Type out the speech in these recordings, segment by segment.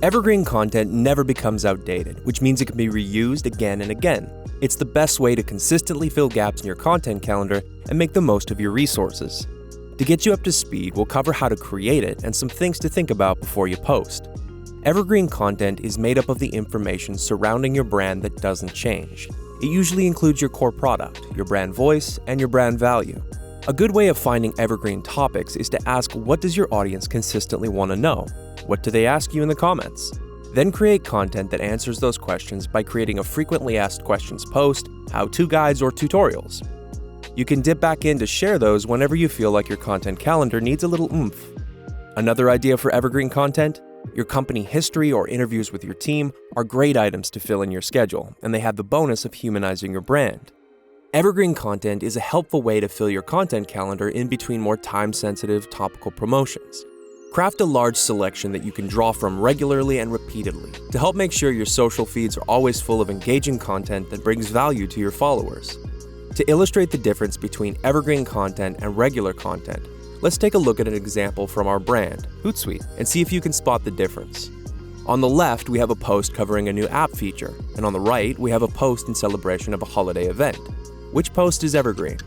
Evergreen content never becomes outdated, which means it can be reused again and again. It's the best way to consistently fill gaps in your content calendar and make the most of your resources. To get you up to speed, we'll cover how to create it and some things to think about before you post. Evergreen content is made up of the information surrounding your brand that doesn't change. It usually includes your core product, your brand voice, and your brand value. A good way of finding evergreen topics is to ask, what does your audience consistently want to know? What do they ask you in the comments? Then create content that answers those questions by creating a frequently asked questions post, how-to guides, or tutorials. You can dip back in to share those whenever you feel like your content calendar needs a little oomph. Another idea for evergreen content? Your company history or interviews with your team are great items to fill in your schedule, and they have the bonus of humanizing your brand. Evergreen content is a helpful way to fill your content calendar in between more time-sensitive, topical promotions. Craft a large selection that you can draw from regularly and repeatedly to help make sure your social feeds are always full of engaging content that brings value to your followers. To illustrate the difference between evergreen content and regular content, let's take a look at an example from our brand, Hootsuite, and see if you can spot the difference. On the left, we have a post covering a new app feature, and on the right, we have a post in celebration of a holiday event. Which post is evergreen?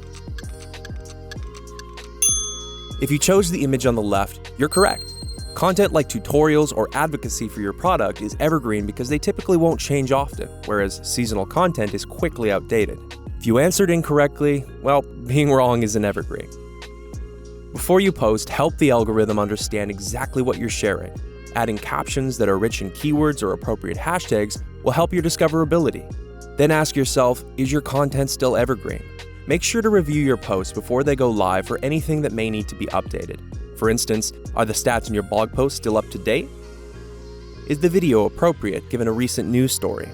If you chose the image on the left, you're correct. Content like tutorials or advocacy for your product is evergreen because they typically won't change often, whereas seasonal content is quickly outdated. If you answered incorrectly, well, being wrong is an evergreen. Before you post, help the algorithm understand exactly what you're sharing. Adding captions that are rich in keywords or appropriate hashtags will help your discoverability. Then ask yourself, is your content still evergreen? Make sure to review your posts before they go live for anything that may need to be updated. For instance, are the stats in your blog post still up to date? Is the video appropriate given a recent news story?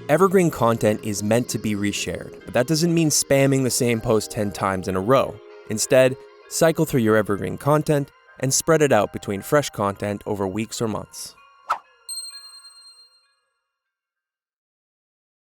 Evergreen content is meant to be reshared, but that doesn't mean spamming the same post 10 times in a row. Instead, cycle through your evergreen content and spread it out between fresh content over weeks or months.